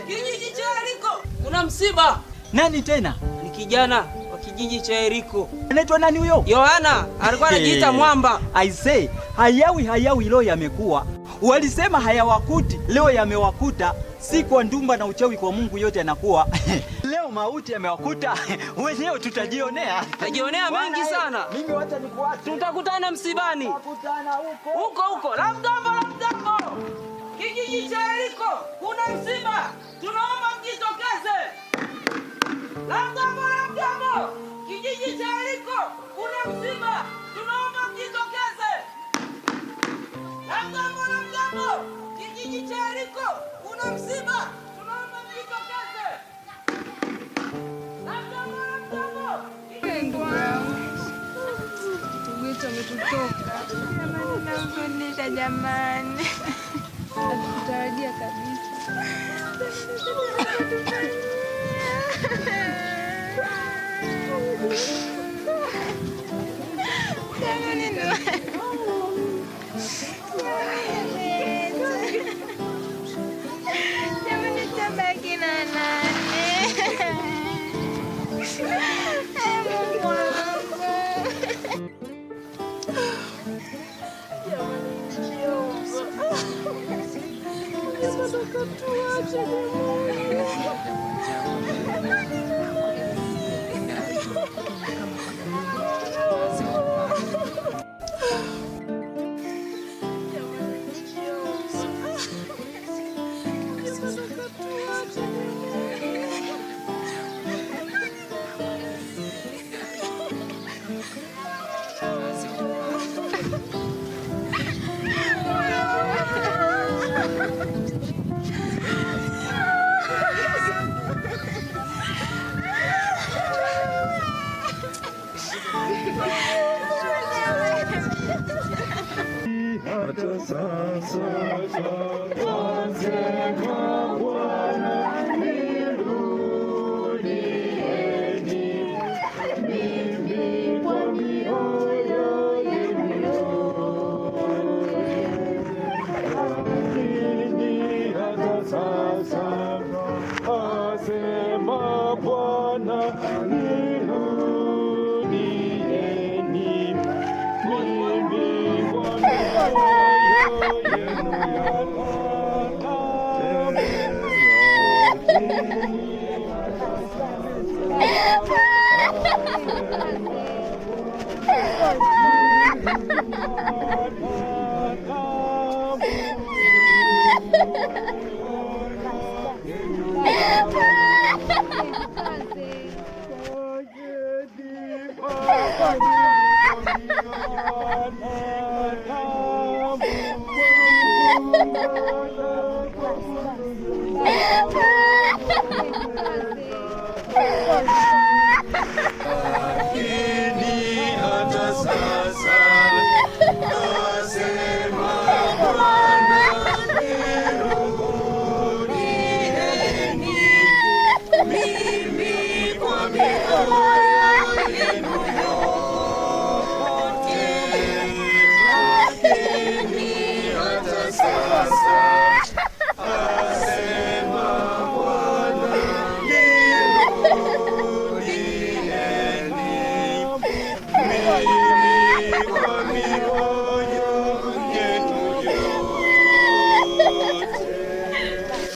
Kijiji cha Yeriko kuna msiba. Nani tena? Ni kijana wa kijiji cha Yeriko. Anaitwa nani huyo? Yohana, alikuwa anajiita Mwamba. I say, hayawi leo yamekuwa. Walisema hayawakuti, leo yamewakuta. Si kwa ndumba na uchawi kwa Mungu yote yanakuwa. Leo mauti yamewakuta. Wenyewe tutajionea. Tutajionea mengi sana. Mimi wacha nikuache. Tutakutana msibani. Tutakutana Huko. Lamgambo. Kijiji cha Yeriko kuna msiba. Tunaomba mjitokeze. Lamgambo. Kijiji cha Yeriko kuna msiba. Tunaomba mjitokeze. Lamgambo. Kijiji cha Yeriko kuna msiba. Tunaomba mjitokeze. Lamgambo. Tuguito ametutoka. Jamani, nahuzunisha jamani. Hatukutarajia kabisa. Jamani, tabaki na nani? Mungu wangu.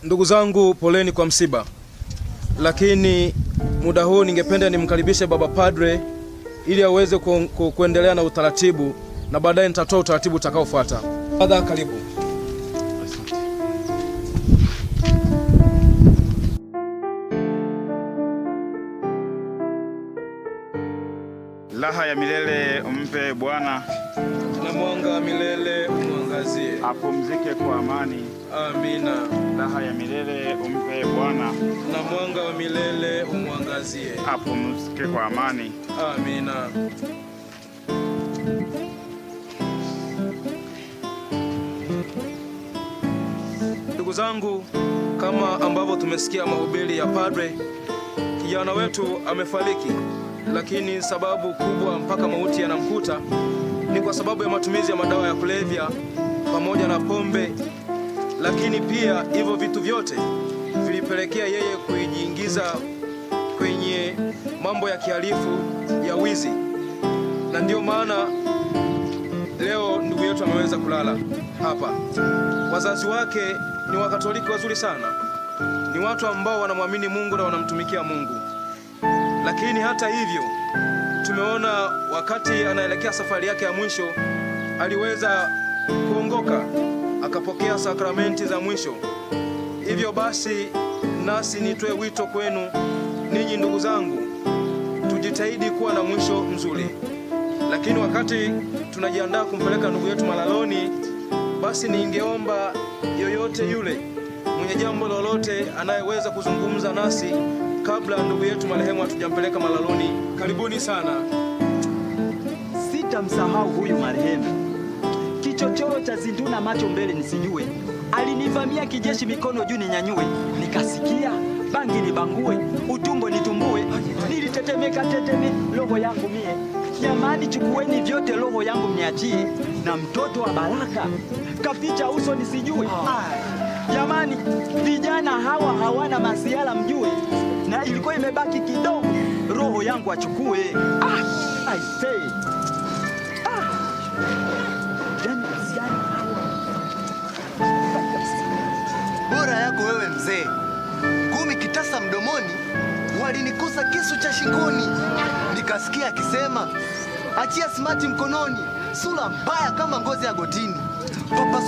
Ndugu zangu, poleni kwa msiba, lakini muda huu ningependa nimkaribishe Baba Padre ili aweze kuendelea na utaratibu, na baadaye nitatoa utaratibu utakaofuata. Baba, karibu. Raha ya milele umpe Bwana, na mwanga wa milele umwangazie. Apumzike kwa amani. Amina. Raha ya milele umpe Bwana, na mwanga wa milele umwangazie. Apumzike kwa amani. Amina. Ndugu zangu, kama ambavyo tumesikia mahubiri ya padre, kijana wetu amefariki, lakini sababu kubwa mpaka mauti yanamkuta ni kwa sababu ya matumizi ya madawa ya kulevya pamoja na pombe. Lakini pia hivyo vitu vyote vilipelekea yeye kujiingiza kwenye mambo ya kihalifu ya wizi, na ndio maana leo ndugu yetu ameweza kulala hapa. Wazazi wake ni Wakatoliki wazuri sana, ni watu ambao wanamwamini Mungu na wanamtumikia Mungu, lakini hata hivyo tumeona wakati anaelekea safari yake ya mwisho aliweza kuongoka, akapokea sakramenti za mwisho. Hivyo basi nasi nitoe wito kwenu ninyi ndugu zangu, tujitahidi kuwa na mwisho mzuri. Lakini wakati tunajiandaa kumpeleka ndugu yetu malaloni, basi ningeomba yoyote yule mwenye jambo lolote anayeweza kuzungumza nasi kabla ndugu yetu marehemu hatujampeleka malaloni. Karibuni sana. Sitamsahau huyu marehemu. Kichochoro cha zinduna macho mbele nisijue. Alinivamia kijeshi mikono juu ninyanyue. Nikasikia bangi nibangue, utumbo nitumbue. Nilitetemeka teteme roho yangu mie. Jamani, chukueni vyote roho yangu mniachie. Na mtoto wa Baraka kaficha uso nisijue. Jamani, vijana hawa hawana masiala mjue. Na ilikuwa imebaki kidogo roho yangu achukue. I say. Bora yako wewe mzee. 10 kitasa mdomoni, walinikosa kisu cha shingoni. Nikasikia akisema, achia smart mkononi, sura mbaya kama ngozi ya gotini.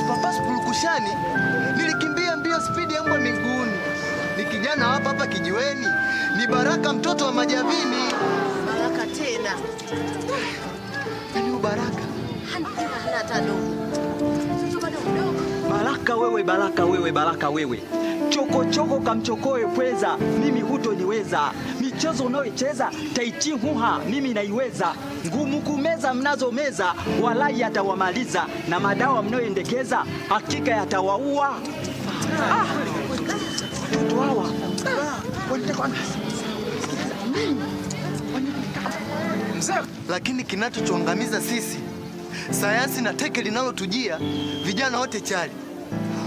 Papasu pulukushani, nilikimbia mbio spidi ya mbwa miguuni. Ni kijana hapa kijiweni, ni Baraka mtoto wa Majavini. Baraka tena. Nani Baraka? Hana hata dogo. Baraka wewe. Choko kamchokoe pweza, mimi hutoniweza. Michezo unayocheza taichi huha, mimi naiweza. Ngumu kumeza mnazomeza, walai yatawamaliza. Na madawa mnayoendekeza, hakika yatawaua. Watoto hawa lakini kinachotuangamiza sisi, sayansi na teke linalotujia, vijana wote chali.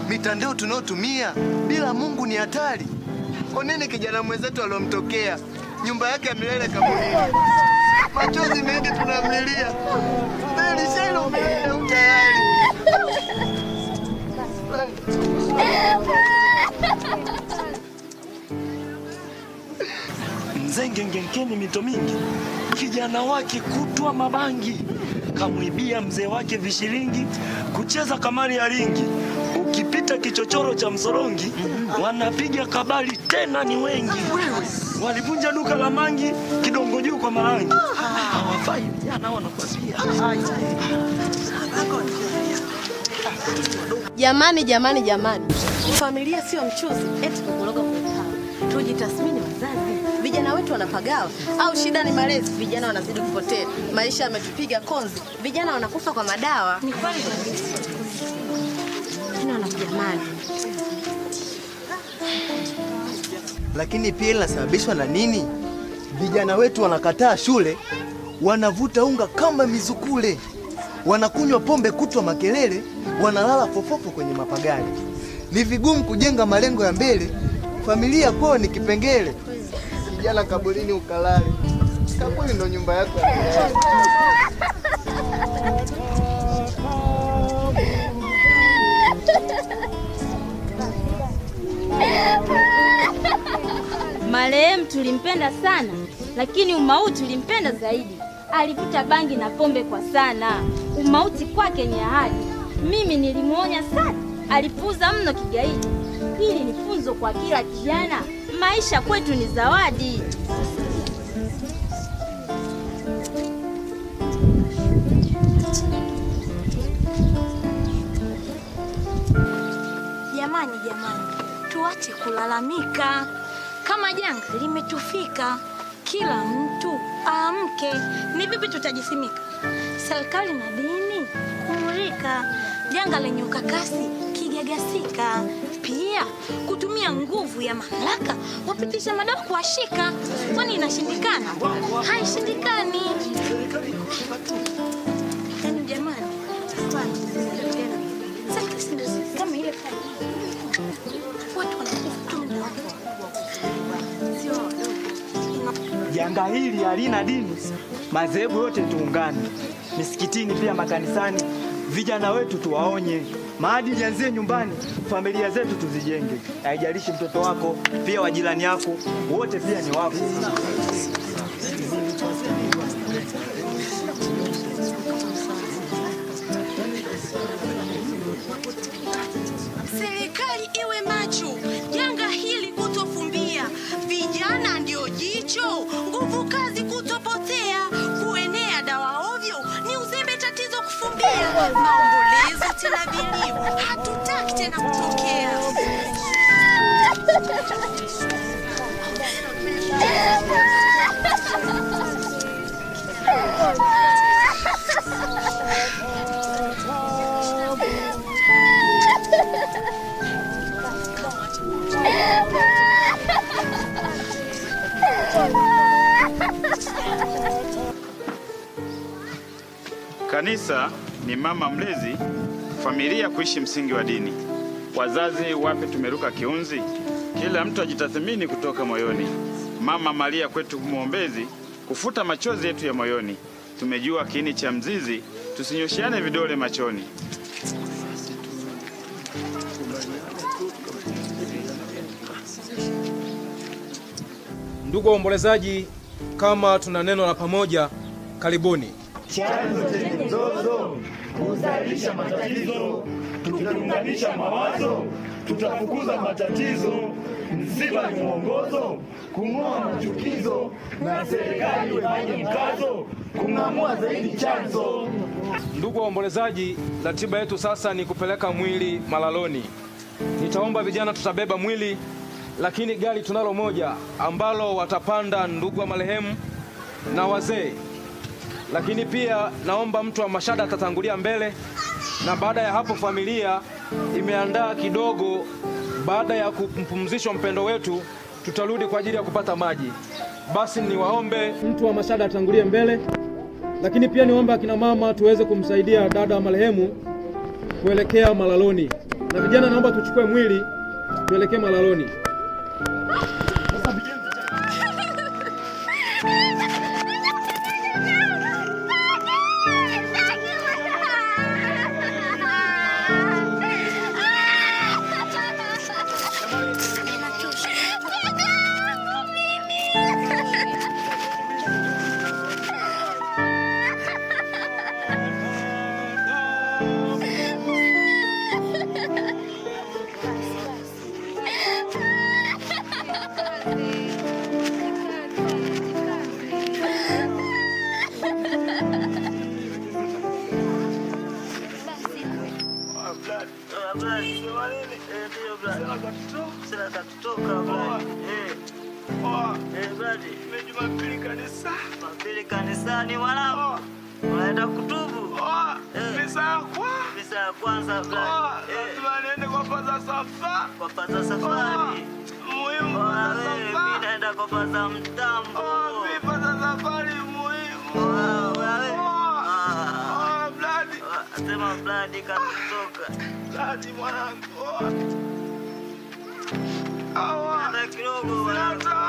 Mitandao tunayotumia bila Mungu ni hatari. Oneni kijana mwenzetu aliyomtokea, nyumba yake ya milele kaburini. Machozi mengi tunamlilia. Mbele shelo milele utayari. Mzenge ngenkeni mito mingi, kijana wake kutwa mabangi, kamwibia mzee wake vishilingi, kucheza kamari ya ringi. Ukipita kichochoro cha Msorongi, wanapiga kabali tena ni wengi. Walivunja duka la mangi, kidongo juu kwa marangi. Hawafai vijana wanakwambia. Jamani. Familia sio mchuzi, eti kukoroga kwa utamu. Tujitathmini wazazi. Vijana wetu wanapagawa au shida ni malezi? Vijana wanazidi kupotea. Maisha yametupiga konzi. Vijana wanakufa kwa madawa. Ni kweli kabisa. Jamani. Lakini pia inasababishwa na nini? Vijana wetu wanakataa shule, wanavuta unga kama mizukule, wanakunywa pombe kutwa makelele, wanalala fofofo kwenye mapagani. Ni vigumu kujenga malengo ya mbele, familia kwao ni kipengele. Vijana kaburini ukalale, kaburi ndo nyumba yako. Marehemu tulimpenda sana, lakini umauti tulimpenda zaidi. Alivuta bangi na pombe kwa sana. Umauti kwake ni ahadi. Mimi nilimuonya sana, alipuuza mno kigaidi. Hili ni funzo kwa kila kijana, maisha kwetu ni zawadi. Jamani, tuache kulalamika. Kama janga limetufika, kila mtu aamke. Ni vipi tutajisimika? Serikali na dini kumulika, janga lenye ukakasi kigagasika. Pia kutumia nguvu ya mamlaka wapitisha madawa kuwashika. Kwani inashindikana? Haishindikani. Yaani jamani, kama ile watu wanakufa tu janga hili halina dini. Madhehebu yote tuungane, misikitini pia makanisani, vijana wetu tuwaonye. Maadili yanzie nyumbani, familia zetu tuzijenge. Haijalishi mtoto wako, pia wa jirani yako, wote pia ni wako. Serikali iwe macho, janga hili kutofumbia. Vijana ndio jicho, nguvu kazi kutopotea. Kuenea dawa ovyo ni uzembe, tatizo kufumbia. Maombolezo tena vilio, hatutaki tena kutokea. Kanisa ni mama mlezi, familia kuishi msingi wa dini. Wazazi wape tumeruka kiunzi, kila mtu ajitathmini kutoka moyoni. Mama Maria kwetu mwombezi, kufuta machozi yetu ya moyoni. Tumejua kiini cha mzizi, tusinyoshiane vidole machoni. Ndugu waombolezaji, kama tuna neno la pamoja, karibuni. Chanzo chenye mzozo huzalisha matatizo, tukiunganisha mawazo tutafukuza matatizo. Msiba ni mwongozo, kung'oa machukizo, na serikali ifanye mkazo kung'amua zaidi chanzo. Ndugu waombolezaji, ratiba yetu sasa ni kupeleka mwili malaloni. Nitaomba vijana tutabeba mwili, lakini gari tunalo moja ambalo watapanda ndugu wa marehemu na wazee. Lakini pia naomba mtu wa mashada atatangulia mbele, na baada ya hapo familia imeandaa kidogo. Baada ya kumpumzishwa mpendo wetu, tutarudi kwa ajili ya kupata maji. Basi niwaombe mtu wa mashada atangulie mbele, lakini pia niombe akina mama tuweze kumsaidia dada wa marehemu kuelekea malaloni. Na vijana naomba tuchukue mwili tuelekee malaloni. Kanisani mwanangu, unaenda kutubu? Misa ya kwanza niende kwa Padre Safa. Kwa Padre Safari. Muhimu Mimi naenda kwa Padre Mtambo. Padre Safari muhimu. Bladi. Sema bladi katoka. Bladi mwanangu. Nenda kidogo.